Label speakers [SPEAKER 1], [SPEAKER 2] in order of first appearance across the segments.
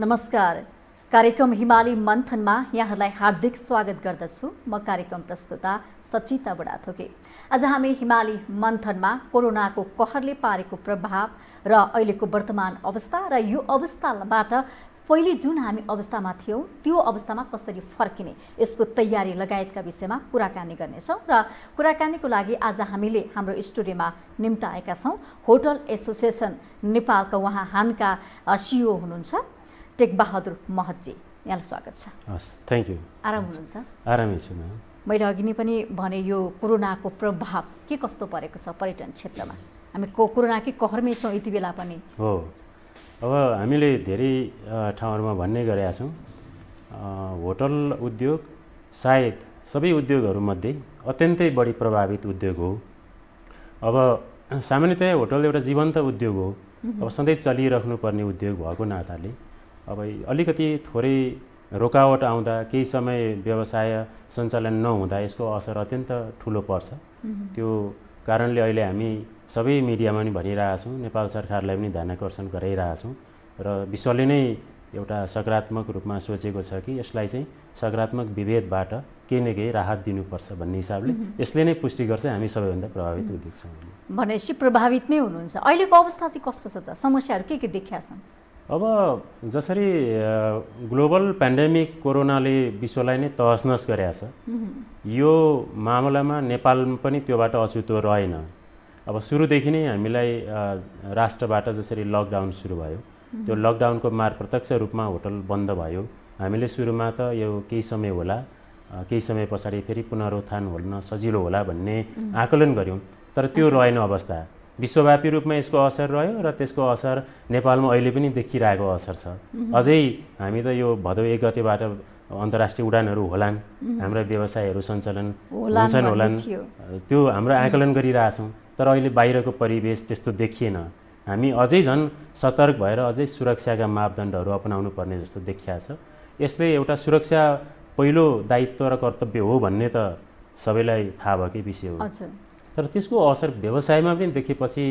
[SPEAKER 1] नमस्कार। कार्यक्रम हिमाली मन्थनमा यहाँहरूलाई हार्दिक स्वागत गर्दछु। म कार्यक्रम प्रस्तुता सचिता बुढाथोकी। आज हामी हिमाली मन्थनमा कोरोनाको कहरले पारेको प्रभाव र अहिलेको वर्तमान अवस्था र यो अवस्थाबाट पहिले जुन हामी अवस्थामा थियौँ त्यो अवस्थामा कसरी फर्किने यसको तयारी लगायतका विषयमा कुराकानी गर्नेछौँ। र कुराकानीको लागि आज हामीले हाम्रो स्टुडियोमा निम्ताएका छौँ होटल एसोसिएसन नेपालका उहाँ हानका सिइओ हुनुहुन्छ टेकबहादुर महतजी। यहाँलाई स्वागत छ।
[SPEAKER 2] हस्, थ्याङ्क यू।
[SPEAKER 1] आराम हुनुहुन्छ?
[SPEAKER 2] आरामै छु म।
[SPEAKER 1] मैले अघि नै पनि भने यो कोरोनाको प्रभाव के कस्तो परेको छ पर्यटन क्षेत्रमा? हामी कोरोनाकै कहरमै छौँ यति बेला पनि।
[SPEAKER 2] हो, अब हामीले धेरै ठाउँहरूमा भन्ने गरेका छौँ होटल उद्योग सायद सबै उद्योगहरूमध्ये अत्यन्तै बढी प्रभावित उद्योग हो। अब सामान्यतया होटल एउटा जीवन्त उद्योग हो। अब सधैँ चलिराख्नुपर्ने उद्योग भएको नाताले अब अलिकति थोरै रोकावट आउँदा केही समय व्यवसाय सञ्चालन नहुँदा यसको असर अत्यन्त ठुलो पर्छ। त्यो कारणले अहिले हामी सबै मिडियामा पनि भनिरहेका छौँ, नेपाल सरकारलाई पनि ध्यान आकर्षण गराइरहेका छौँ र विश्वले नै एउटा सकारात्मक रूपमा सोचेको छ कि यसलाई चाहिँ सकारात्मक विभेदबाट केही न केही राहत दिनुपर्छ भन्ने हिसाबले यसले नै पुष्टि गर्छ हामी सबैभन्दा प्रभावित उद्योग छौँ
[SPEAKER 1] भनेपछि प्रभावितमै हुनुहुन्छ। अहिलेको अवस्था चाहिँ कस्तो छ त? समस्याहरू के देखिया छन्?
[SPEAKER 2] अब जसरी ग्लोबल पेन्डेमिक कोरोनाले विश्वलाई नै तहसनस गरेको छ, यो मामलामा नेपाल पनि त्योबाट अछुतो रहेन। अब सुरुदेखि नै हामीलाई राष्ट्रबाट जसरी लकडाउन सुरु भयो, त्यो लकडाउनको प्रत्यक्ष रूपमा होटल बन्द भयो। हामीले सुरुमा त यो केही समय होला, केही समय पछाडि फेरि पुनरुत्थान हुन सजिलो होला भन्ने आकलन गऱ्यौँ, तर त्यो रहेन अवस्था। विश्वव्यापी रूपमा यसको असर रह्यो र त्यसको असर नेपालमा अहिले पनि देखिरहेको असर छ। अझै हामी त यो भदौ 1 गतेबाट अन्तर्राष्ट्रिय उडानहरू होलान्, हाम्रा व्यवसायहरू सञ्चालन हुन्छन् होलान्, त्यो हाम्रो आकलन गरिरहेछौँ। तर अहिले बाहिरको परिवेश त्यस्तो देखिएन। हामी अझै झन् सतर्क भएर अझै सुरक्षाका मापदण्डहरू अपनाउनु पर्ने जस्तो देखिया छ। यसले एउटा सुरक्षा पहिलो दायित्व र कर्तव्य हो भन्ने त सबैलाई थाहा भएकै विषय हो। तर त्यसको असर व्यवसायमा पनि देखेपछि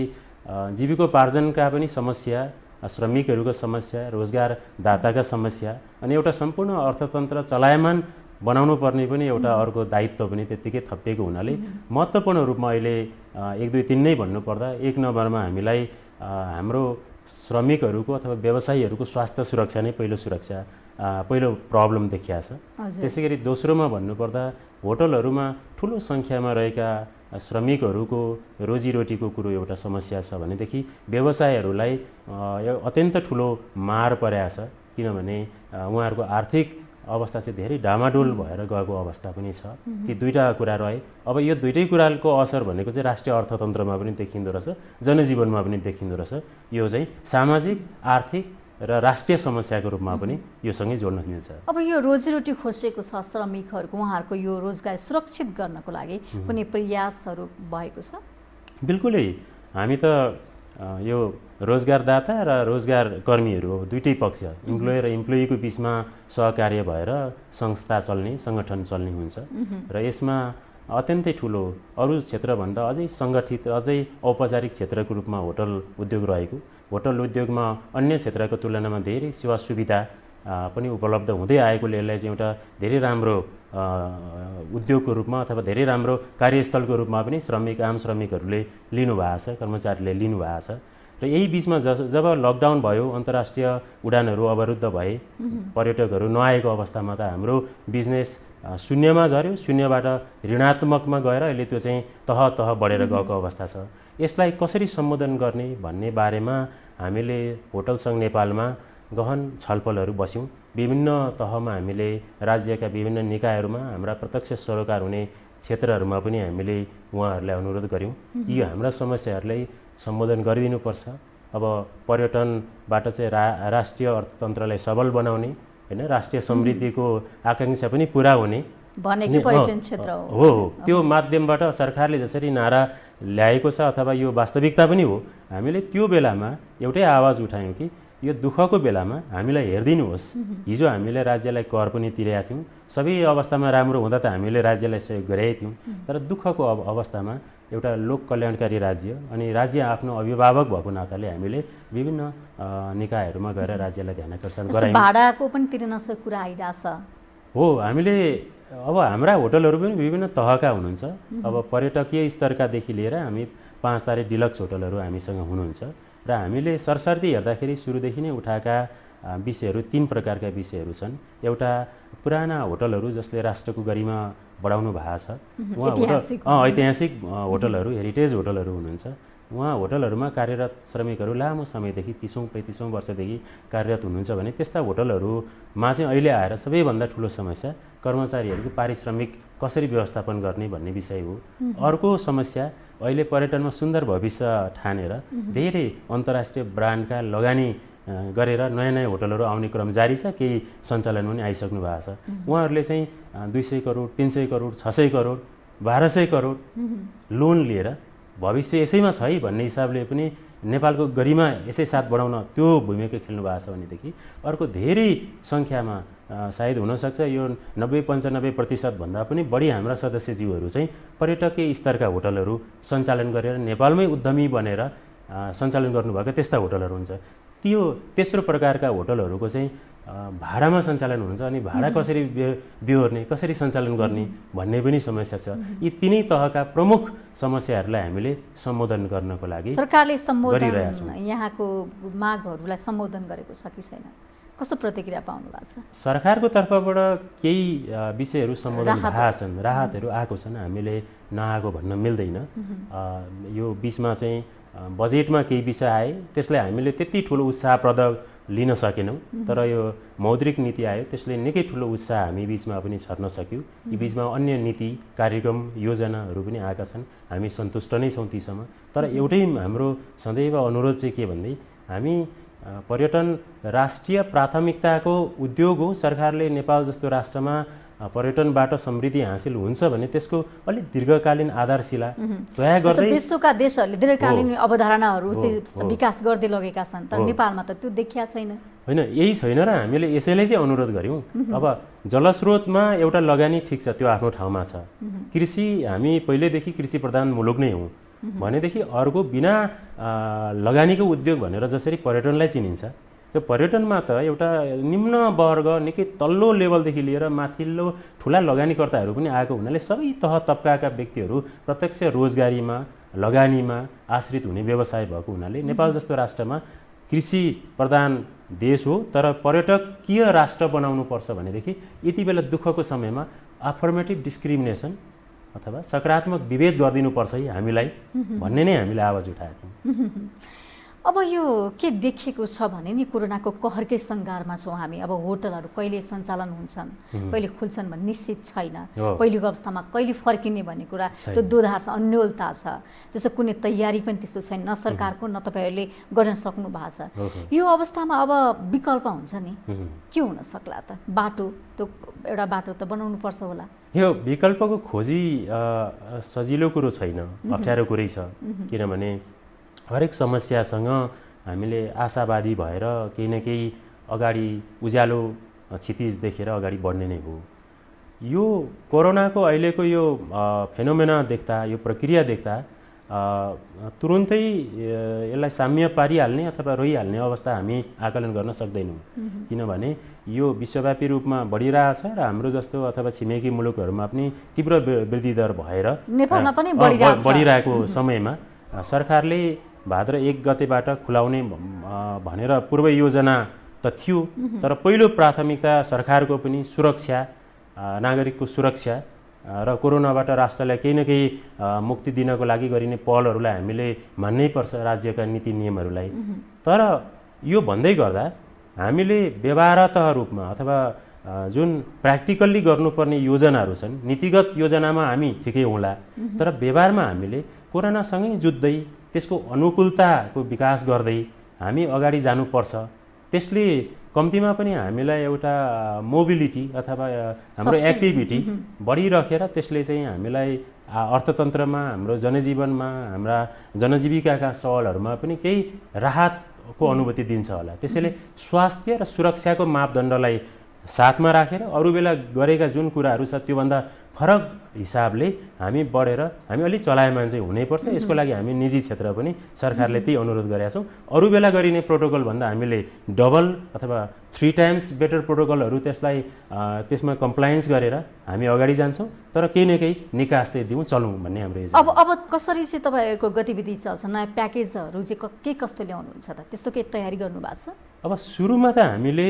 [SPEAKER 2] जीविकोपार्जनका पनि समस्या, श्रमिकहरूको समस्या, रोजगारदाताका समस्या अनि एउटा सम्पूर्ण अर्थतन्त्र चलायमान बनाउनु पर्ने पनि एउटा अर्को दायित्व पनि त्यत्तिकै थपिएको हुनाले महत्त्वपूर्ण रूपमा अहिले 1, 2, 3 नै भन्नुपर्दा 1 नम्बरमा हामीलाई हाम्रो श्रमिकहरूको अथवा व्यवसायीहरूको स्वास्थ्य सुरक्षा नै पहिलो प्रब्लम देखिया छ। त्यसै गरी दोस्रोमा भन्नुपर्दा होटलहरूमा ठुलो सङ्ख्यामा रहेका श्रमिकहरूको रोजीरोटीको कुरो एउटा समस्या छ भनेदेखि व्यवसायहरूलाई अत्यन्त ठुलो मार परेको छ, किनभने उहाँहरूको आर्थिक अवस्था चाहिँ धेरै डामाडोल भएर गएको अवस्था पनि छ। ती दुईटा कुरा रहे। अब यो दुईटै कुराको असर भनेको चाहिँ राष्ट्रिय अर्थतन्त्रमा पनि देखिँदो रहेछ, जनजीवनमा पनि देखिँदो रहेछ। यो चाहिँ सामाजिक, आर्थिक र राष्ट्रिय समस्याको रूपमा पनि यो सँगै जोड्न मिल्छ।
[SPEAKER 1] अब यो रोजीरोटी खोसेको छ श्रमिकहरूको, उहाँहरूको यो रोजगार सुरक्षित गर्नको लागि कुनै प्रयासहरू भएको छ?
[SPEAKER 2] बिल्कुलै। हामी त यो रोजगारदाता र रोजगार कर्मीहरू दुईटै पक्ष, इम्प्लोयर र इम्प्लोइको बिचमा सहकार्य भएर संस्था चल्ने, सङ्गठन चल्ने हुन्छ र यसमा अत्यन्तै ठुलो अरू क्षेत्रभन्दा अझै सङ्गठित, अझै औपचारिक क्षेत्रको रूपमा होटल उद्योग रहेको। होटल उद्योगमा अन्य क्षेत्रको तुलनामा धेरै सेवा सुविधा पनि उपलब्ध हुँदै आएकोले यसलाई चाहिँ एउटा धेरै राम्रो उद्योगको रूपमा अथवा धेरै राम्रो कार्यस्थलको रूपमा पनि आम श्रमिकहरूले लिनुभएको छ, कर्मचारीले लिनुभएको छ। र यही बिचमा जब लकडाउन भयो, अन्तर्राष्ट्रिय उडानहरू अवरुद्ध भए, पर्यटकहरू नआएको अवस्थामा त हाम्रो बिजनेस शून्यमा झऱ्यो, शून्यबाट ऋणात्मकमा गएर अहिले त्यो चाहिँ तह बढेर गएको अवस्था छ। यसलाई कसरी सम्बोधन गर्ने भन्ने बारेमा हामीले होटल सङ्घ नेपालमा गहन छलफलहरू बस्यौँ। विभिन्न तहमा हामीले राज्यका विभिन्न निकायहरूमा, हाम्रा प्रत्यक्ष सरोकार हुने क्षेत्रहरूमा पनि हामीले उहाँहरूलाई अनुरोध गऱ्यौँ यी हाम्रा समस्याहरूलाई सम्बोधन गरिदिनुपर्छ। अब पर्यटनबाट चाहिँ राष्ट्रिय अर्थतन्त्रलाई सबल बनाउने, हैन, राष्ट्रिय समृद्धिको आकाङ्क्षा पनि पुरा हुने
[SPEAKER 1] भनेको पर्यटन क्षेत्र
[SPEAKER 2] हो। त्यो माध्यमबाट सरकारले जसरी नारा ल्याएको छ अथवा यो वास्तविकता पनि हो, हामीले त्यो बेलामा एउटै आवाज उठायौँ कि यो दुःखको बेलामा हामीलाई हेरिदिनुहोस्। हिजो हामीले राज्यलाई कर पनि तिरेका थियौँ, सबै अवस्थामा राम्रो हुँदा त हामीले राज्यलाई सहयोग गरेकै थियौँ। तर दुःखको अवस्थामा एउटा लोक कल्याणकारी राज्य अनि राज्य आफ्नो अभिभावक भएको नाताले हामीले विभिन्न निकायहरूमा गएर राज्यलाई ध्यान आकर्षण गरायौँ।
[SPEAKER 1] भाडाको पनि तिर्न नसकेको कुरा आइरहेछ
[SPEAKER 2] हो। हामीले अब हाम्रा होटलहरू पनि विभिन्न तहका हुनुहुन्छ। अब पर्यटकीय स्तरकादेखि लिएर हामी 5 तारे डिलक्स होटलहरू हामीसँग हुनुहुन्छ र हामीले सरसर्ती हेर्दाखेरि सुरुदेखि नै उठाएका विषयहरू 3 प्रकारका विषयहरू छन्। एउटा पुराना होटलहरू जसले राष्ट्रको गरिमा बढाउनु भएको छ, उहाँ ऐतिहासिक होटलहरू, हेरिटेज होटलहरू हुनुहुन्छ। उहाँ होटलहरूमा कार्यरत श्रमिकहरू लामो समयदेखि 30औं-35औं वर्षदेखि कार्यरत हुनुहुन्छ भने त्यस्ता होटलहरूमा चाहिँ अहिले आएर सबैभन्दा ठुलो समस्या कर्मचारीहरूको पारिश्रमिक कसरी व्यवस्थापन गर्ने भन्ने विषय हो। अर्को समस्या अहिले पर्यटनमा सुन्दर भविष्य ठानेर धेरै अन्तर्राष्ट्रिय ब्रान्डका लगानी गरेर नयाँ नयाँ होटलहरू आउने क्रम जारी छ। केही सञ्चालन पनि आइसक्नु भएको छ। उहाँहरूले चाहिँ 200 करोड, 300 करोड, 600 करोड, 1200 करोड लोन लिएर भविष्य यसैमा छ है भन्ने हिसाबले पनि नेपालको गरिमा यसै साथ बढाउन त्यो भूमिका खेल्नु भएको छ भनेदेखि अर्को धेरै सङ्ख्यामा सायद हुनसक्छ यो 90-95% भन्दा पनि बढी हाम्रा सदस्यज्यूहरू चाहिँ पर्यटकीय स्तरका होटलहरू सञ्चालन गरेर नेपालमै उद्यमी बनेर सञ्चालन गर्नुभएको त्यस्ता होटलहरू हुन्छ। त्यो तेस्रो प्रकारका होटलहरूको चाहिँ भाडामा सञ्चालन हुन्छ अनि भाडा कसरी बेहोर्ने, कसरी सञ्चालन गर्ने भन्ने पनि समस्या छ। यी तीनै तहका प्रमुख समस्याहरूलाई हामीले सम्बोधन गर्नको लागि
[SPEAKER 1] सरकारले यहाँको मागहरूलाई सम्बोधन गरेको छ कि छैन? कस्तो प्रतिक्रिया पाउनु भएको छ?
[SPEAKER 2] सरकारको तर्फबाट केही विषयहरू सम्बोधन भएका छन्, राहतहरू आएको छन्, हामीले नआएको भन्न मिल्दैन। यो बिचमा चाहिँ बजेटमा केही विषय आए, त्यसलाई हामीले त्यति ठुलो उत्साहप्रद लिन सकेनौँ। तर यो मौद्रिक नीति आयो, त्यसले निकै ठुलो उत्साह हामी बिचमा पनि छर्न सक्यौँ। यी बिचमा अन्य नीति, कार्यक्रम, योजनाहरू पनि आएका छन्। हामी सन्तुष्ट नै छौँ तीसँग। तर एउटै हाम्रो सदैव अनुरोध चाहिँ के भन्दै, हामी पर्यटन राष्ट्रिय प्राथमिकताको उद्योग हो। सरकारले नेपाल जस्तो राष्ट्रमा पर्यटनबाट समृद्धि हासिल हुन्छ भने त्यसको अलिक दीर्घकालीन आधारशिला तयार गर्दै
[SPEAKER 1] विश्वका देशहरूले दीर्घकालीन अवधारणाहरू विकास गर्दै लगेका छन्, तर नेपालमा त त्यो देखिया छैन।
[SPEAKER 2] होइन, यही छैन र हामीले यसैले चाहिँ अनुरोध गऱ्यौँ। अब जलस्रोतमा एउटा लगानी ठिक छ, त्यो आफ्नो ठाउँमा छ। कृषि, हामी पहिल्यैदेखि कृषि प्रधान मुलुक नै हौँ भनेदेखि अर्को बिना लगानीको उद्योग भनेर जसरी पर्यटनलाई चिनिन्छ, त्यो पर्यटनमा त एउटा निम्न वर्ग, निकै तल्लो लेभलदेखि लिएर माथिल्लो ठुला लगानीकर्ताहरू पनि आएको हुनाले सबै तह तबकाका व्यक्तिहरू प्रत्यक्ष रोजगारीमा, लगानीमा आश्रित हुने व्यवसाय भएको हुनाले नेपाल जस्तो राष्ट्रमा कृषि प्रधान देश हो। तर पर्यटकीय राष्ट्र बनाउनु पर्छ भनेदेखि यति बेला दुःखको समयमा अफर्मेटिभ डिस्क्रिमिनेसन अथवा सकारात्मक विभेद गरिदिनुपर्छ है हामीलाई भन्ने नै हामीले आवाज उठाएका थियौँ।
[SPEAKER 1] अब यो के देखिएको छ भने नि कोरोनाको कहरकै सङ्घारमा छौँ हामी। अब होटलहरू कहिले सञ्चालन हुन्छन्, कहिले खुल्छन् भन्ने निश्चित छैन। पहिलेको अवस्थामा कहिले फर्किने भन्ने कुरा त्यो दोधार छ, अन्योलता छ। त्यसो कुनै तयारी पनि त्यस्तो छैन, न सरकारको न तपाईँहरूले गर्न सक्नु भएको छ। यो अवस्थामा अब विकल्प हुन्छ नि, के हुन सक्ला त? बाटो, त्यो एउटा बाटो त बनाउनु पर्छ होला।
[SPEAKER 2] यो विकल्पको खोजी सजिलो कुरो छैन, अप्ठ्यारो कुरै छ। किनभने हरेक समस्यासँग हामीले आशावादी भएर केही न केही अगाडि उज्यालो क्षितिज देखेर अगाडि बढ्ने नै हो। यो कोरोनाको अहिलेको यो फेनोमेना देख्दा, यो प्रक्रिया देख्दा तुरुन्तै यसलाई साम्य पारिहाल्ने अथवा रोइहाल्ने अवस्था हामी आकलन गर्न सक्दैनौँ। किनभने यो विश्वव्यापी रूपमा बढिरहेछ र हाम्रो जस्तो अथवा छिमेकी मुलुकहरूमा पनि तीव्र वृद्धि दर भएर
[SPEAKER 1] नेपालमा पनि बढिरहेको
[SPEAKER 2] समयमा सरकारले भाद्र 1 गतेबाट खुलाउने भनेर पूर्व योजना त थियो, तर पहिलो प्राथमिकता सरकारको पनि सुरक्षा, नागरिकको सुरक्षा र कोरोनाबाट राष्ट्रलाई केही न केही मुक्ति दिनको लागि गरिने पहलहरूलाई हामीले मान्नै पर्छ, राज्यका नीति नियमहरूलाई। तर यो भन्दै गर्दा हामीले व्यवहारतः रूपमा अथवा जुन प्र्याक्टिकल्ली गर्नुपर्ने योजनाहरू छन्, नीतिगत योजनामा हामी ठिकै होला, तर व्यवहारमा हामीले कोरोनासँगै जुझ्दै त्यसको अनुकूलताको विकास गर्दै हामी अगाडि जानुपर्छ। त्यसले कम्तीमा पनि हामीलाई एउटा मोबिलिटी अथवा हाम्रो एक्टिभिटी बढिराखेर त्यसले चाहिँ हामीलाई अर्थतन्त्रमा, हाम्रो जनजीवनमा, हाम्रा जनजीविकाका सवालहरूमा पनि केही राहत को अनुभूति दिन्छ होला। त्यसैले स्वास्थ्य र सुरक्षाको मापदण्डलाई साथमा राखेर अरू बेला गरेका जुन कुराहरू छ त्योभन्दा फरक हिसाबले हामी बढेर हामी अलिक चलायमान चाहिँ हुनैपर्छ। यसको लागि हामी निजी क्षेत्र पनि सरकारले त्यही अनुरोध गरेका छौँ। अरू बेला गरिने प्रोटोकल भन्दा हामीले डबल अथवा 3 टाइम्स बेटर प्रोटोकलहरू त्यसमा कम्प्लायन्स गरेर हामी अगाडि जान्छौँ, तर केही न केही निकास चाहिँ दिउँ चलौँ भन्ने हाम्रो योजना।
[SPEAKER 1] अब कसरी चाहिँ तपाईँहरूको गतिविधि चल्छ? नयाँ प्याकेजहरू चाहिँ कस्तो ल्याउनुहुन्छ त? त्यस्तो केही तयारी गर्नुभएको छ?
[SPEAKER 2] अब सुरुमा त हामीले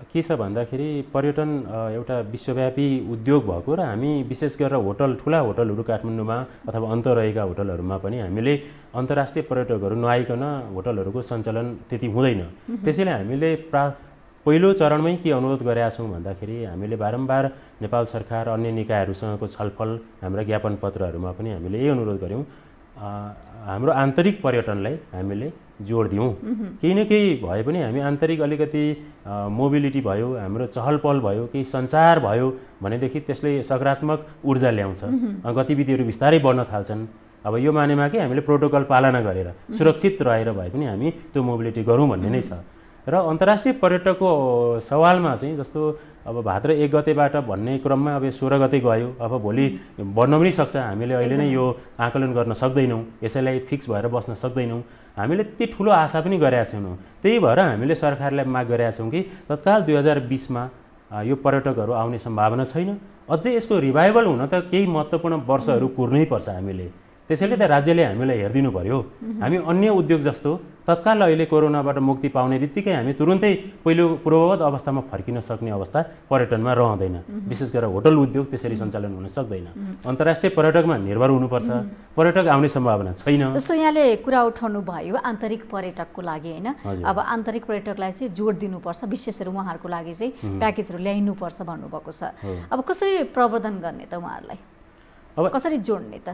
[SPEAKER 2] के छ भन्दाखेरि पर्यटन एउटा विश्वव्यापी उद्योग भएको र हामी विशेष गरेर ठुला होटलहरू काठमाडौँमा अथवा अन्तर रहेका होटलहरूमा पनि हामीले अन्तर्राष्ट्रिय पर्यटकहरू नआइकन होटलहरूको सञ्चालन त्यति हुँदैन। त्यसैले हामीले पहिलो चरणमै के अनुरोध गरेका छौँ भन्दाखेरि हामीले बारम्बार नेपाल सरकार अन्य निकायहरूसँगको छलफल हाम्रा ज्ञापन पत्रहरूमा पनि हामीले यही अनुरोध गऱ्यौँ, हाम्रो आन्तरिक पर्यटनलाई हामीले जोड दिउँ। केही न केही भए पनि हामी आन्तरिक अलिकति मोबिलिटी भयो, हाम्रो चहल पहल भयो, केही सञ्चार भयो भनेदेखि त्यसले सकारात्मक ऊर्जा ल्याउँछ, गतिविधिहरू बिस्तारै बढ्न थाल्छन्। अब यो मानेमा कि हामीले प्रोटोकल पालना गरेर सुरक्षित रहेर भए पनि हामी त्यो मोबिलिटी गरौँ भन्ने नै छ। र अन्तर्राष्ट्रिय पर्यटकको सवालमा चाहिँ जस्तो अब भाद्र 1 गतेबाट भन्ने क्रममा अब 16 गते गयो, अब भोलि बढ्न पनि सक्छ। हामीले अहिले नै यो आकलन गर्न सक्दैनौँ, यसैलाई फिक्स भएर बस्न सक्दैनौँ। हामीले त्यति ठुलो आशा पनि गरेका छैनौँ। त्यही भएर हामीले सरकारलाई माग गरेका छौँ कि तत्काल 2020मा यो पर्यटकहरू आउने सम्भावना छैन। अझै यसको रिभाइभल हुन त केही महत्त्वपूर्ण वर्षहरू कुर्नै पर्छ हामीले। त्यसैले त राज्यले हामीलाई हेरिदिनु पर्यो। हामी अन्य उद्योग जस्तो तत्काल अहिले कोरोनाबाट मुक्ति पाउने बित्तिकै हामी तुरुन्तै पहिलो पूर्ववत अवस्थामा फर्किन सक्ने अवस्था पर्यटनमा रहँदैन। विशेष गरेर होटल उद्योग त्यसरी सञ्चालन हुन सक्दैन। अन्तर्राष्ट्रिय पर्यटकमा निर्भर हुनुपर्छ। पर्यटक आउने सम्भावना छैन।
[SPEAKER 1] जस्तो यहाँले कुरा उठाउनु भयो आन्तरिक पर्यटकको लागि हैन, अब आन्तरिक पर्यटकलाई चाहिँ जोड दिनुपर्छ, विशेष गरी उहाँहरूको लागि चाहिँ प्याकेजहरू ल्याइनुपर्छ भन्नुभएको छ। अब कसरी प्रवर्धन गर्ने त उहाँहरूलाई? अब कसरी जोड्ने त?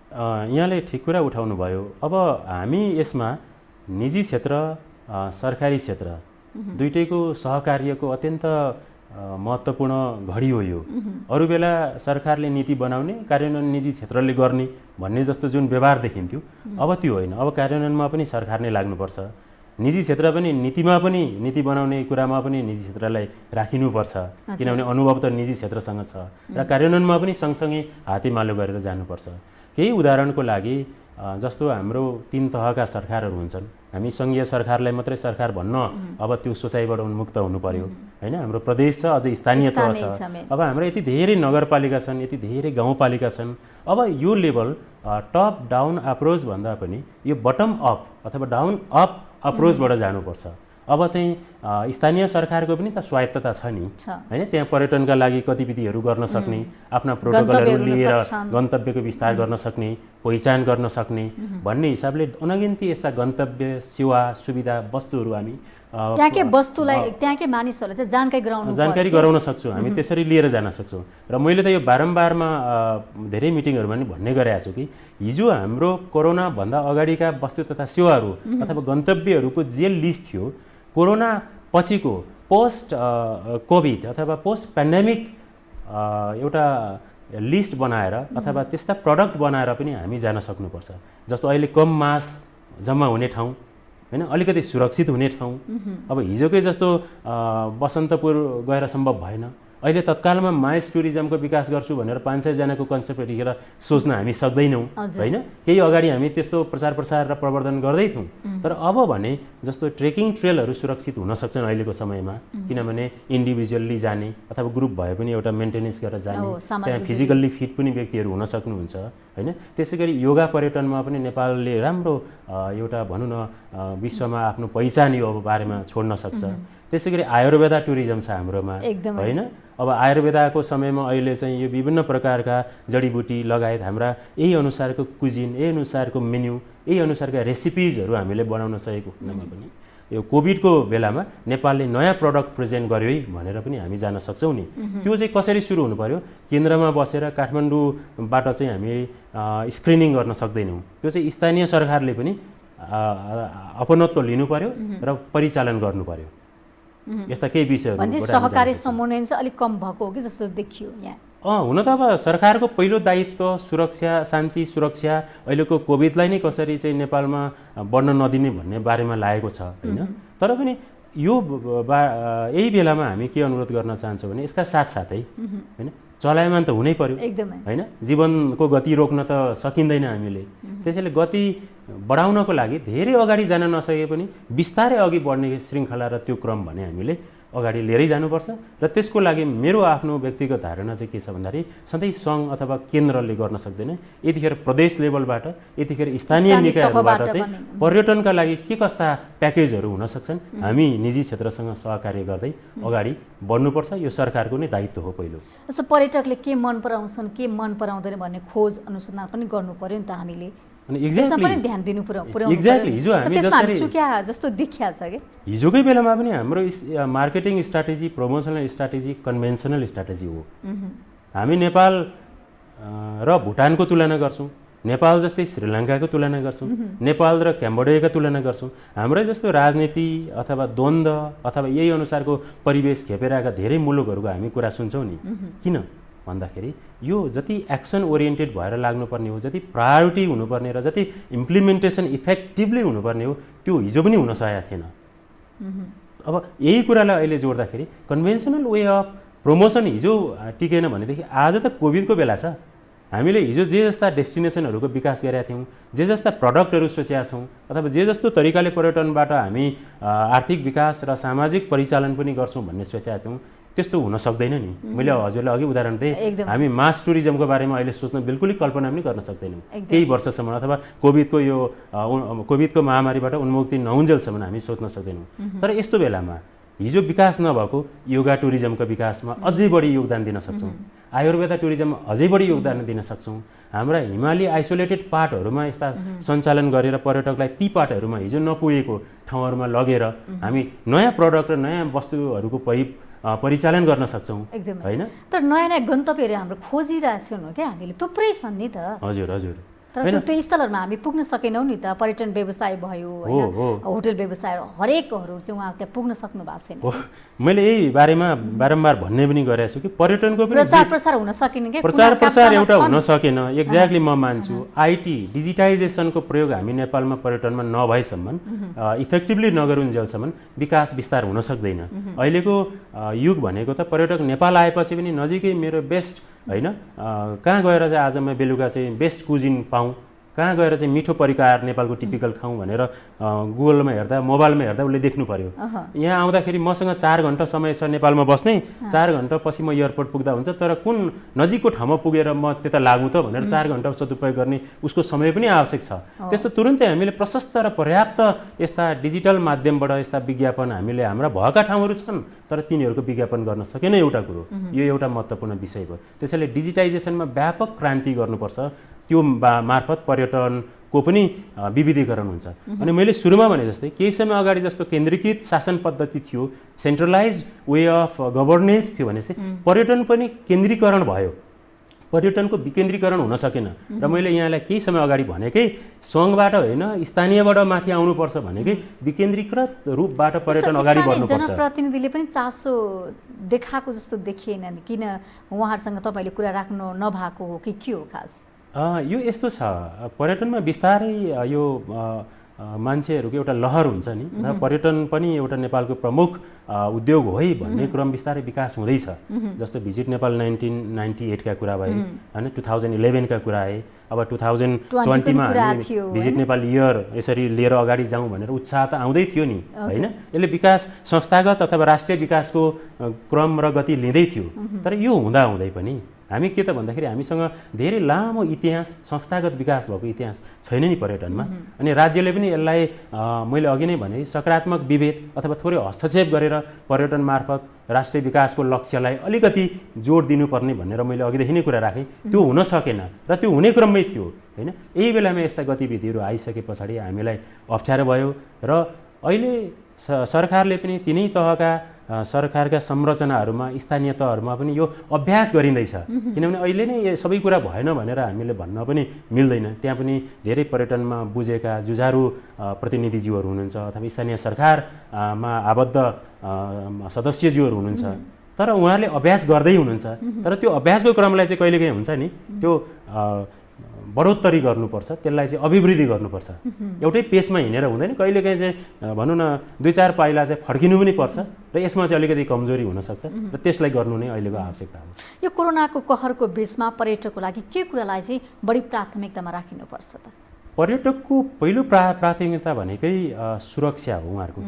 [SPEAKER 2] यहाँले ठिक कुरा उठाउनु भयो। अब हामी यसमा निजी क्षेत्र सरकारी क्षेत्र दुईटैको सहकार्यको अत्यन्त महत्त्वपूर्ण घडी हो यो। अरू बेला सरकारले नीति बनाउने कार्यान्वयन निजी क्षेत्रले गर्ने भन्ने जस्तो जुन व्यवहार देखिन्थ्यो अब त्यो होइन। अब कार्यान्वयनमा पनि सरकार नै लाग्नुपर्छ। निजी क्षेत्र पनि नीति बनाउने कुरामा पनि निजी क्षेत्रलाई राखिनुपर्छ, किनभने अनुभव त निजी क्षेत्रसँग छ र कार्यान्वयनमा पनि सँगसँगै हातेमालो गरेर जानुपर्छ। केही उदाहरणको लागि जस्तो हाम्रो 3 तहका सरकारहरू हुन्छन्। हामी सङ्घीय सरकारलाई मात्रै सरकार भन्न अब त्यो सोचाइबाट उन्मुक्त हुनु पर्यो हैन। हाम्रो प्रदेश छ, अझै स्थानीय तह छ। अब हाम्रो यति धेरै नगरपालिका छन्, यति धेरै गाउँपालिका छन्। अब यो लेभल टप डाउन अप्रोच भन्दा पनि यो बटम अप अथवा डाउन अप अप्रोचबाट जानुपर्छ। अब चाहिँ स्थानीय सरकारको पनि त स्वायत्तता छ नि हैन। त्यहाँ पर्यटनका लागि गतिविधिहरू गर्न सक्ने, आफ्ना प्रोटोकलहरू लिएर गन्तव्यको विस्तार गर्न सक्ने, पहिचान गर्न सक्ने भन्ने हिसाबले अनगिन्ती यस्ता गन्तव्य सेवा सुविधा वस्तुहरू हामी
[SPEAKER 1] त्यहाँकै मानिसहरूलाई चाहिँ जानकारी
[SPEAKER 2] गराउन सक्छौँ। हामी त्यसरी लिएर जान सक्छौँ। र मैले त यो बारम्बारमा धेरै मिटिङहरूमा पनि भन्ने गरेको छु कि हिजो हाम्रो कोरोनाभन्दा अगाडिका वस्तु तथा सेवाहरू अथवा गन्तव्यहरूको जे लिस्ट थियो, कोरोना पछिको पोस्ट कोभिड अथवा पोस्ट पेन्डेमिक एउटा लिस्ट बनाएर अथवा त्यस्ता प्रडक्ट बनाएर पनि हामी जान सक्नुपर्छ। जस्तो अहिले कम मास जम्मा हुने ठाउँ हैन, अलिकति सुरक्षित हुने ठाउँ। अब हिजोकै जस्तो बसन्तपुर गएर सम्भव भएन। अहिले तत्कालमा माइस टुरिज्मको विकास गर्छु भनेर 500 जनाको कन्सेप्ट यतिखेर सोच्न हामी सक्दैनौँ हैन। केही अगाडि हामी त्यस्तो प्रचार र प्रवर्धन गर्दै थियौँ। तर अब भने जस्तो ट्रेकिङ ट्रेलहरू सुरक्षित हुन सक्छन् अहिलेको समयमा, किनभने इन्डिभिजुअल्ली जाने अथवा ग्रुप भए पनि एउटा मेन्टेनेन्स गरेर जाने, त्यहाँ फिजिकल्ली फिट पनि व्यक्तिहरू हुन सक्नुहुन्छ हैन। त्यसैगरी योगा पर्यटनमा पनि नेपालले राम्रो एउटा भनौँ न विश्वमा आफ्नो पहिचान यो बारेमा छोड्न सक्छ। त्यसैगरी आयुर्वेदा टुरिज्म छ हाम्रोमा हैन। अब आयुर्वेदाको समयमा अहिले चाहिँ यो विभिन्न प्रकारका जडीबुटी लगायत हाम्रा यही अनुसारको कुजिन, यही अनुसारको मेन्यू, यही अनुसारका रेसिपिजहरू हामीले बनाउन सकेको हुनामा पनि यो कोभिडको बेलामा नेपालले नयाँ प्रडक्ट प्रेजेन्ट गर्यो है भनेर पनि हामी जान सक्छौँ नि। त्यो चाहिँ कसरी सुरु हुनु पर्यो? केन्द्रमा बसेर काठमाडौँबाट चाहिँ हामी स्क्रिनिङ गर्न सक्दैनौँ। त्यो चाहिँ स्थानीय सरकारले पनि अपनत्व लिनु पर्यो र परिचालन गर्नु पर्यो। यस्ता केही विषयहरू
[SPEAKER 1] सहकारी समन्वय चाहिँ अलिक कम भएको हो कि जस्तो देखियो यहाँ।
[SPEAKER 2] हुन त अब सरकारको पहिलो दायित्व सुरक्षा, शान्ति सुरक्षा, अहिलेको कोभिडलाई नै कसरी चाहिँ नेपालमा बढ्न नदिने भन्ने बारेमा लागेको छ होइन। तर पनि यो यही बेलामा हामी के अनुरोध गर्न चाहन्छौँ भने यसका साथसाथै होइन चलायमान त हुनै पर्यो होइन। जीवनको गति रोक्न त सकिँदैन हामीले, त्यसैले गति बढाउनको लागि धेरै अगाडि जान नसके पनि बिस्तारै अघि बढ्ने श्रृङ्खला र त्यो क्रम भने हामीले अगाडि लिएरै जानुपर्छ। र त्यसको लागि मेरो आफ्नो व्यक्तिगत धारणा चाहिँ के छ भन्दाखेरि सधैँ सङ्घ अथवा केन्द्रले गर्न सक्दैन, यतिखेर प्रदेश लेभलबाट यतिखेर स्थानीय निकायहरूबाट चाहिँ पर्यटनका लागि के कस्ता प्याकेजहरू हुन सक्छन् हामी निजी क्षेत्रसँग सहकार्य गर्दै अगाडि बढ्नुपर्छ। यो सरकारको नै दायित्व हो पहिलो।
[SPEAKER 1] जस्तो पर्यटकले के मन पराउँछन् के मन पराउँदैन भन्ने खोज अनुसन्धान पनि गर्नु पर्यो नि त हामीले, त्यसमा पनि ध्यान दिनु पर्यो।
[SPEAKER 2] एक्ज्याक्टली हिजो हामी जसरी
[SPEAKER 1] चुक्या जस्तो देखिया छ कि
[SPEAKER 2] हिजोकै बेलामा पनि हाम्रो marketing strategy, promotional strategy conventional strategy हो। हामी नेपाल र भुटानको तुलना गर्छौँ, नेपाल जस्तै श्रीलङ्काको तुलना गर्छौँ, नेपाल र क्याम्बोडियाको तुलना गर्छौँ। हाम्रै जस्तो राजनीति अथवा द्वन्द्व अथवा यही अनुसारको परिवेश खेपेर धेरै मुलुकहरूको हामी कुरा सुन्छौँ नि। किन भन्दाखेरि यो जति एक्सन ओरिएन्टेड भएर लाग्नुपर्ने हो, जति प्रायोरिटी हुनुपर्ने र जति इम्प्लिमेन्टेसन इफेक्टिभली हुनुपर्ने हो त्यो हिजो पनि हुन सकेको थिएन। अब यही कुरालाई अहिले जोड्दाखेरि कन्भेन्सनल वे अफ प्रमोसन हिजो टिकेन भनेदेखि आज त कोभिडको बेला छ। हामीले हिजो जे जस्ता डेस्टिनेसनहरूको विकास गरेका थियौँ, जे जस्ता प्रडक्टहरू सोचेका छौँ अथवा जे जस्तो तरिकाले पर्यटनबाट हामी आर्थिक विकास र सामाजिक परिचालन पनि गर्छौँ भन्ने सोचेका थियौँ, त्यस्तो हुन सक्दैन नि। मैले हजुरलाई अघि उदाहरण दिएँ, हामी मास टुरिज्मको बारेमा अहिले सोच्न बिल्कुलै कल्पना पनि गर्न सक्दैनौँ केही वर्षसम्म, अथवा कोभिडको महामारीबाट उन्मुक्ति नहुन्जेलसम्म हामी सोच्न सक्दैनौँ। तर यस्तो बेलामा हिजो विकास नभएको योगा टुरिज्मको विकासमा अझै बढी योगदान दिन सक्छौँ, आयुर्वेदा टुरिज्ममा अझै बढी योगदान दिन सक्छौँ। हाम्रा हिमाली आइसोलेटेड पार्टहरूमा यस्ता सञ्चालन गरेर पर्यटकलाई ती पार्टहरूमा हिजो नपुगेको ठाउँहरूमा लगेर हामी नयाँ प्रडक्ट र नयाँ वस्तुहरूको परिचालन गर्न सक्छौँ होइन।
[SPEAKER 1] तर नयाँ नयाँ गन्तव्यहरू हाम्रो खोजिरहेछौँ क्या हामीले, थुप्रै छन् नि त।
[SPEAKER 2] हजुर हजुर।
[SPEAKER 1] तर त्यो स्थलहरूमा हामी पुग्न सकेनौँ नि त। पर्यटन व्यवसाय भयो होइन, होटल व्यवसाय हरेकहरू चाहिँ उहाँ त्यहाँ पुग्न सक्नु भएको छैन।
[SPEAKER 2] मैले यही बारेमा बारम्बार भन्ने पनि गरेको छु कि पर्यटनको पनि
[SPEAKER 1] प्रचार प्रसार हुन सकेन क्या,
[SPEAKER 2] प्रचार एउटा हुन सकेन। एक्ज्याक्टली म मान्छु आइटी डिजिटाइजेसनको प्रयोग हामी नेपालमा पर्यटनमा नभएसम्म इफेक्टिभली नगरुन्जेलसम्म विकास विस्तार हुन सक्दैन। अहिलेको युग भनेको त पर्यटक नेपाल आएपछि पनि नजिकै मेरो बेस्ट होइन कहाँ गएर चाहिँ आज म बेलुका चाहिँ बेस्ट कुजिन पाऊँ, कहाँ गएर चाहिँ मिठो परिकार नेपालको टिपिकल खाउँ भनेर गुगलमा हेर्दा मोबाइलमा हेर्दा उसले देख्नु पर्यो। यहाँ आउँदाखेरि मसँग 4 घन्टा समय छ नेपालमा बस्ने, 4 घन्टा पछि म एयरपोर्ट पुग्दा हुन्छ, तर कुन नजिकको ठाउँमा पुगेर म त्यता लागौँ त भनेर 4 घन्टा सदुपयोग गर्ने उसको समय पनि आवश्यक छ। त्यस्तो तुरुन्तै हामीले प्रशस्त र पर्याप्त यस्ता डिजिटल माध्यमबाट यस्ता विज्ञापन हामीले हाम्रा भएका ठाउँहरू छन् तर तिनीहरूको विज्ञापन गर्न सकेन एउटा कुरो, यो एउटा महत्त्वपूर्ण विषय भयो। त्यसैले डिजिटाइजेसनमा व्यापक क्रान्ति गर्नुपर्छ, त्यो मार्फत पर्यटनको पनि विविधीकरण हुन्छ। अनि मैले सुरुमा भने जस्तै केही समय अगाडि जस्तो केन्द्रीकृत शासन पद्धति थियो, सेन्ट्रलाइज वे अफ गभर्नेन्स थियो भनेपछि पर्यटन पनि केन्द्रीकरण भयो, पर्यटनको विकेन्द्रीकरण हुन सकेन। र मैले यहाँलाई केही समय अगाडि भनेकै सङ्घबाट होइन स्थानीयबाट माथि आउनुपर्छ भनेकै विकेन्द्रीकृत रूपबाट पर्यटन अगाडि बढ्नुपर्छ।
[SPEAKER 1] जनप्रतिनिधिले पनि चासो देखाएको जस्तो देखिएन नि, किन उहाँहरूसँग तपाईँले कुरा राख्नु नभएको हो कि के हो खास?
[SPEAKER 2] यो यस्तो छ, पर्यटनमा बिस्तारै यो मान्छेहरूको एउटा लहर हुन्छ नि र पर्यटन पनि एउटा नेपालको प्रमुख उद्योग हो है भन्ने क्रम बिस्तारै विकास हुँदैछ। जस्तो भिजिट नेपाल 1998 का कुरा भए होइन, 2011 का कुरा आए, अब 2020 मा भिजिट नेपाल इयर यसरी लिएर अगाडि जाउँ भनेर उत्साह त आउँदै थियो नि होइन। यसले विकास संस्थागत अथवा राष्ट्रिय विकासको क्रम र गति लिँदै थियो। तर यो हुँदा हुँदै पनि हामी के त भन्दाखेरि हामीसँग धेरै लामो इतिहास, संस्थागत विकास भएको इतिहास छैन नि पर्यटनमा। अनि राज्यले पनि यसलाई मैले अघि नै भने सकारात्मक विभेद अथवा थोरै हस्तक्षेप गरेर पर्यटन मार्फत राष्ट्रिय विकासको लक्ष्यलाई अलिकति जोड दिनुपर्ने भनेर मैले अघिदेखि नै कुरा राखेँ। त्यो हुन सकेन र त्यो हुने क्रममै थियो होइन। यही बेलामा यस्ता गतिविधिहरू आइसके पछाडि हामीलाई अप्ठ्यारो भयो र अहिले सरकारले पनि तिनै तहका सरकारका संरचनाहरूमा स्थानीय तहहरूमा पनि यो अभ्यास गरिँदैछ। किनभने अहिले नै सबै कुरा भएन भनेर हामीले भन्न पनि मिल्दैन। त्यहाँ पनि धेरै पर्यटनमा बुझेका जुझारु प्रतिनिधिज्यूहरू हुनुहुन्छ अथवा स्थानीय सरकारमा आबद्ध सदस्यज्यूहरू हुनुहुन्छ। तर उहाँहरूले अभ्यास गर्दै हुनुहुन्छ। तर त्यो अभ्यासको क्रमलाई चाहिँ कहिलेकाहीँ हुन्छ नि त्यो बढोत्तरी गर्नुपर्छ, त्यसलाई चाहिँ अभिवृद्धि गर्नुपर्छ। एउटै पेसमा हिँडेर हुँदैन, कहिलेकाहीँ चाहिँ भनौँ न 2-4 पाइला चाहिँ फर्किनु पनि पर्छ र यसमा चाहिँ अलिकति कमजोरी हुनसक्छ र त्यसलाई गर्नु नै अहिलेको आवश्यकता हो।
[SPEAKER 1] यो कोरोनाको कहरको बीचमा पर्यटकको लागि के कुरालाई चाहिँ बढी प्राथमिकतामा राखिनुपर्छ त?
[SPEAKER 2] पर्यटकको पहिलो प्राथमिकता भनेकै सुरक्षा हो उहाँहरूको।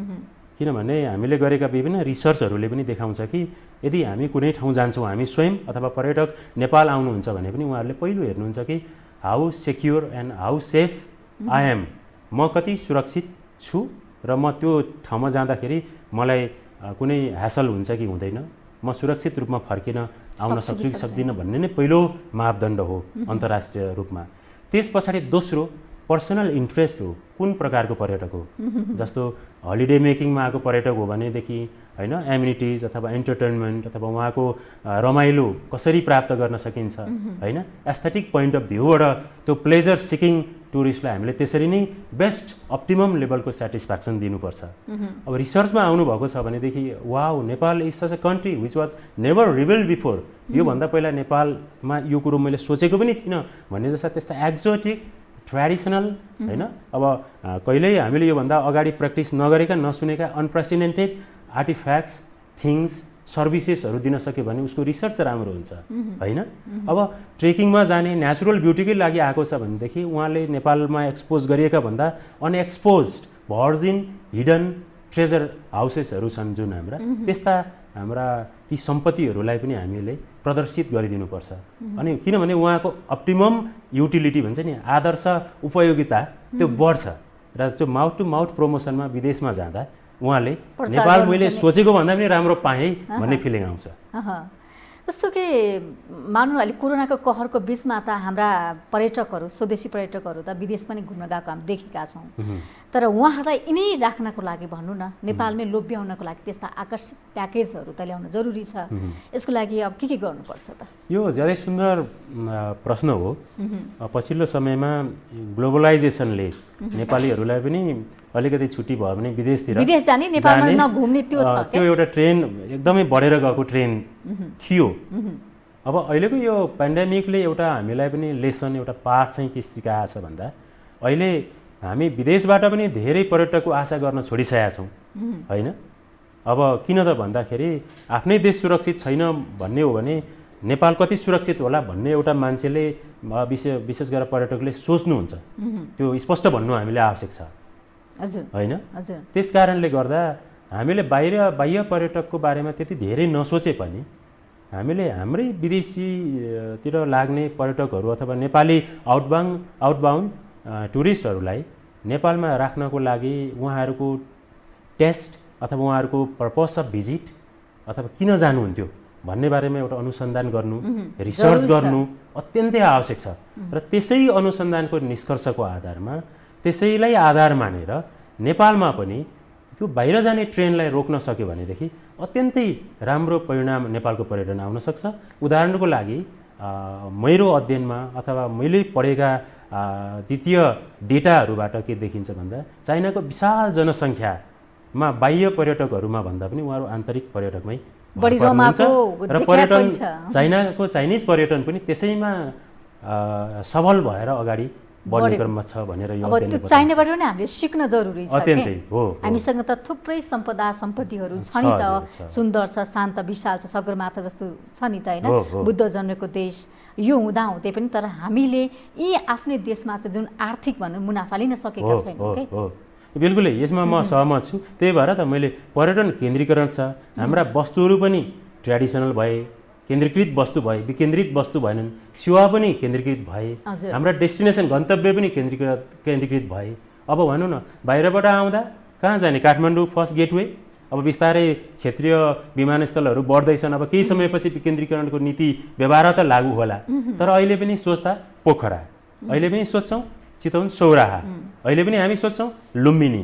[SPEAKER 2] किनभने हामीले गरेका विभिन्न रिसर्चहरूले पनि देखाउँछ कि यदि हामी कुनै ठाउँ जान्छौँ, हामी स्वयं अथवा पर्यटक नेपाल आउनुहुन्छ भने पनि उहाँहरूले पहिलो हेर्नुहुन्छ कि how secure and how safe I am, म कति सुरक्षित छु र म त्यो ठाउँमा जाँदाखेरि मलाई कुनै ह्यासल हुन्छ कि हुँदैन, म सुरक्षित रूपमा फर्किन आउन सक्छु कि सक्दिनँ भन्ने नै पहिलो मापदण्ड हो अन्तर्राष्ट्रिय रूपमा। त्यस पछाडि दोस्रो पर्सनल इन्ट्रेस्ट हो, कुन प्रकारको पर्यटक हो। जस्तो हलिडे मेकिङमा आएको पर्यटक हो भनेदेखि होइन एम्युनिटिज अथवा इन्टरटेनमेन्ट अथवा उहाँको रमाइलो कसरी प्राप्त गर्न सकिन्छ होइन, एस्थेटिक पोइन्ट अफ भ्यूबाट त्यो प्लेजर सिकिङ टुरिस्टलाई हामीले त्यसरी नै बेस्ट अप्टिमम लेभलको सेटिस्फ्याक्सन दिनुपर्छ। अब रिसर्चमा आउनुभएको छ भनेदेखि wow Nepal is such a country which was never revealed before, योभन्दा पहिला नेपालमा यो कुरो मैले सोचेको पनि थिइनँ भन्ने जस्ता त्यस्ता एक्जोटिक ट्रेडिसनल होइन, अब कहिल्यै हामीले योभन्दा अगाडि प्र्याक्टिस नगरेका नसुनेका अनप्रेसिडेन्टेड आर्टिफ्याक्ट्स थिङ्स सर्भिसेसहरू दिन सक्यो भने उसको रिसर्च राम्रो हुन्छ होइन। अब ट्रेकिङमा जाने नेचुरल ब्युटीकै लागि आएको छ भनेदेखि उहाँले नेपालमा एक्सपोज गरिएका भन्दा अनएक्सपोज्ड भर्जिन हिडन ट्रेजर हाउसेसहरू छन् जुन हाम्रा, त्यस्ता हाम्रा ती सम्पत्तिहरूलाई पनि हामीले प्रदर्शित गरिदिनुपर्छ। अनि किनभने उहाँको अप्टिमम युटिलिटी भन्छ नि, आदर्श उपयोगिता त्यो बढ्छ र त्यो माउथ टु माउथ प्रमोसनमा विदेशमा जाँदा उहाँले नेपाल मैले सोचेको भन्दा पनि राम्रो पाएँ भन्ने फिलिङ आउँछ।
[SPEAKER 1] जस्तो कि मानौँ अहिले कोरोनाको कहरको बिचमा त हाम्रा पर्यटकहरू स्वदेशी पर्यटकहरू त विदेश पनि घुम्न गएको हामी देखेका छौँ, तर उहाँहरूलाई यिनै राख्नको लागि भनौँ न नेपालमै लोभ्याउनको लागि त्यस्ता आकर्षित प्याकेजहरू त ल्याउन जरुरी छ। यसको लागि अब के गर्नुपर्छ त? यो
[SPEAKER 2] धेरै सुन्दर प्रश्न हो। पछिल्लो समयमा ग्लोबलाइजेसनले नेपालीहरूलाई पनि अलिकति छुट्टी भयो भने विदेश जाने नेपालमा नघुम्ने त्यो एउटा ट्रेन एकदमै बढेर गएको ट्रेन थियो। अब अहिलेको यो पेन्डेमिकले एउटा हामीलाई पनि लेसन एउटा पाठ चाहिँ के सिकाएको छ भन्दा अहिले हामी विदेशबाट पनि धेरै पर्यटकको आशा गर्न छोडिसकेका छौँ होइन। अब किन त भन्दाखेरि आफ्नै देश सुरक्षित छैन भन्ने हो भने नेपाल कति सुरक्षित होला भन्ने एउटा मान्छेले विशेष गरेर पर्यटकले सोच्नुहुन्छ, त्यो स्पष्ट भन्नु हामीले आवश्यक छ होइन। त्यस कारणले गर्दा हामीले बाह्य पर्यटकको बारेमा त्यति धेरै नसोचे पनि हामीले हाम्रै विदेशीतिर लाग्ने पर्यटकहरू अथवा नेपाली आउटबाउन्ड टुरिस्टहरूलाई नेपालमा राख्नको लागि उहाँहरूको टेस्ट अथवा उहाँहरूको पर्पस अफ भिजिट अथवा किन जानुहुन्थ्यो भन्ने बारेमा एउटा अनुसन्धान गर्नु, रिसर्च गर्नु अत्यन्तै आवश्यक छ। र त्यसै अनुसन्धानको निष्कर्षको आधारमा त्यसैलाई आधार मानेर नेपालमा पनि त्यो बाहिर जाने ट्रेनलाई रोक्न सक्यो भनेदेखि अत्यन्तै राम्रो परिणाम नेपालको पर्यटन आउन सक्छ। उदाहरणको लागि मेरो अध्ययनमा अथवा मैले पढेका द्वितीय डेटाहरूबाट के देखिन्छ भन्दा चाइनाको विशाल जनसङ्ख्यामा बाह्य पर्यटकहरूमा भन्दा पनि उहाँहरू आन्तरिक पर्यटकमै बढी रमाएको र पर्यटन चाइनाको चाइनिज पर्यटन पनि त्यसैमा सबल भएर अगाडि बढ्ने क्रममा छ भनेर यो
[SPEAKER 1] अब त्यो चाइनाबाट पनि हामीले सिक्न जरुरी छ के। हामीसँग त थुप्रै सम्पत्तिहरू छ नि त, सुन्दर छ, शान्त विशाल छ, सगरमाथा जस्तो छ नि त होइन, बुद्ध जन्मेको देश। यो हुँदा हुँदै पनि तर हामीले यी आफ्नै देशमा चाहिँ जुन आर्थिक भनौँ मुनाफा लिन सकेका छैनौँ के।
[SPEAKER 2] बिल्कुलै यसमा म सहमत छु। त्यही भएर त मैले पर्यटन केन्द्रीकरण छ, हाम्रा वस्तुहरू पनि ट्रेडिसनल भए, केन्द्रीकृत वस्तु भए, विकेन्द्रित वस्तु भएनन्, सेवा पनि केन्द्रीकृत भए, हाम्रा डेस्टिनेसन गन्तव्य पनि केन्द्रीकृत भए। अब भनौँ न बाहिरबाट आउँदा कहाँ जाने, काठमाडौँ फर्स्ट गेटवे, अब बिस्तारै क्षेत्रीय विमानस्थलहरू बढ्दैछन्, अब केही समयपछि विकेन्द्रीकरणको नीति व्यवहार त लागू होला। तर अहिले पनि सोच्दा पोखरा, अहिले पनि सोच्छौँ चितवन सौराहा, अहिले पनि हामी सोच्छौँ लुम्बिनी।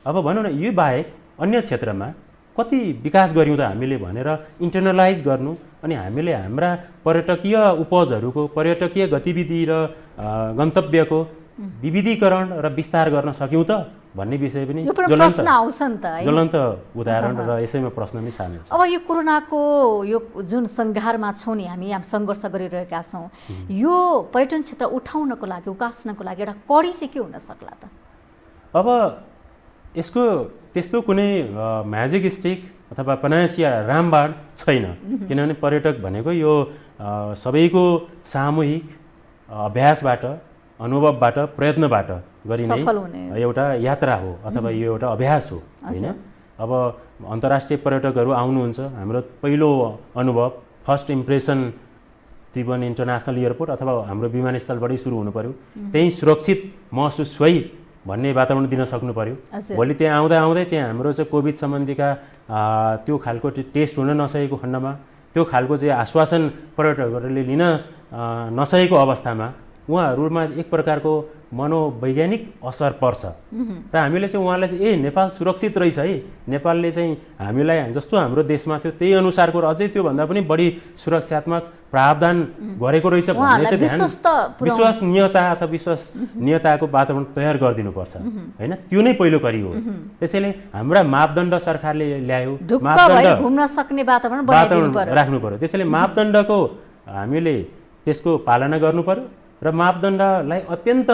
[SPEAKER 2] अब भनौँ न यो बाहेक अन्य क्षेत्रमा कति विकास गर्यौँ त हामीले भनेर इन्टर्नलाइज गर्नु अनि हामीले हाम्रा पर्यटकीय उपजहरूको पर्यटकीय गतिविधि र गन्तव्यको विविधीकरण र विस्तार गर्न सक्यौँ त भन्ने विषय पनि
[SPEAKER 1] यो प्रश्न आउँछ नि त हैन
[SPEAKER 2] ज्वलन्त उदाहरण र यसैमा प्रश्न पनि सामेल छ।
[SPEAKER 1] अब यो कोरोनाको यो जुन सङ्घारमा छौँ नि हामी सङ्घर्ष गरिरहेका छौँ, यो पर्यटन क्षेत्र उठाउनको लागि उकास्नको लागि एउटा कडी चाहिँ के हुन सक्ला त?
[SPEAKER 2] अब यसको त्यस्तो कुनै म्याजिक स्टिक अथवा पनासिया रामबाण छैन, किनभने पर्यटक भनेको यो सबैको सामूहिक अभ्यासबाट, अनुभवबाट, प्रयत्नबाट गरिने एउटा यात्रा हो अथवा यो एउटा अभ्यास हो हैन। अब अन्तर्राष्ट्रिय पर्यटकहरू आउनुहुन्छ, हाम्रो पहिलो अनुभव first impression Tribhuvan international airport अथवा हाम्रो विमानस्थलबाटै सुरु हुनु पर्यो। त्यही सुरक्षित महसुस है भन्ने वातावरण दिन सक्नु पर्यो। भोलि त्यहाँ आउँदै त्यहाँ हाम्रो चाहिँ कोभिड सम्बन्धीका त्यो खालको टेस्ट हुन नसकेको खण्डमा, त्यो खालको चाहिँ आश्वासन पर्यटकहरूले लिन नसकेको अवस्थामा उहाँहरूमा एक प्रकारको मनोवैज्ञानिक असर पर्छ र हामीले चाहिँ उहाँलाई चाहिँ नेपाल सुरक्षित रहेछ है, नेपालले चाहिँ हामीलाई जस्तो हाम्रो देशमा थियो त्यही अनुसारको र अझै त्योभन्दा पनि बढी सुरक्षात्मक प्रावधान गरेको रहेछ भन्ने चाहिँ विश्वसनीयता अथवा विश्वसनीयताको वातावरण तयार गरिदिनुपर्छ हैन। त्यो नै पहिलो कडी हो। त्यसैले हाम्रा मापदण्ड सरकारले ल्यायो,
[SPEAKER 1] मापदण्ड घुम्न सक्ने वातावरण
[SPEAKER 2] राख्नु पर्यो। त्यसैले मापदण्डको हामीले त्यसको पालना गर्नु पर्यो र मापदण्डलाई अत्यन्त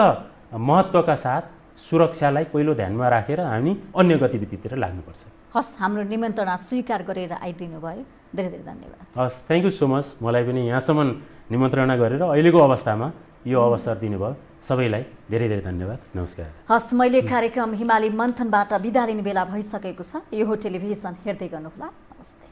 [SPEAKER 2] महत्त्वका साथ सुरक्षालाई पहिलो ध्यानमा राखेर हामी अन्य गतिविधितिर लाग्नुपर्छ।
[SPEAKER 1] हस्, हाम्रो निमन्त्रणा स्वीकार गरेर आइदिनु भयो, धेरै धेरै धन्यवाद।
[SPEAKER 2] हस्, थ्याङ्क यू सो मच। मलाई पनि यहाँसम्म निमन्त्रणा गरेर अहिलेको अवस्थामा यो अवसर दिनुभयो, सबैलाई धेरै धेरै धन्यवाद। नमस्कार।
[SPEAKER 1] हस्, मैले कार्यक्रम हिमाली मन्थनबाट बिदा लिने बेला भइसकेको छ। यो हो टेलिभिजन हेर्दै गर्नुहोला। नमस्ते।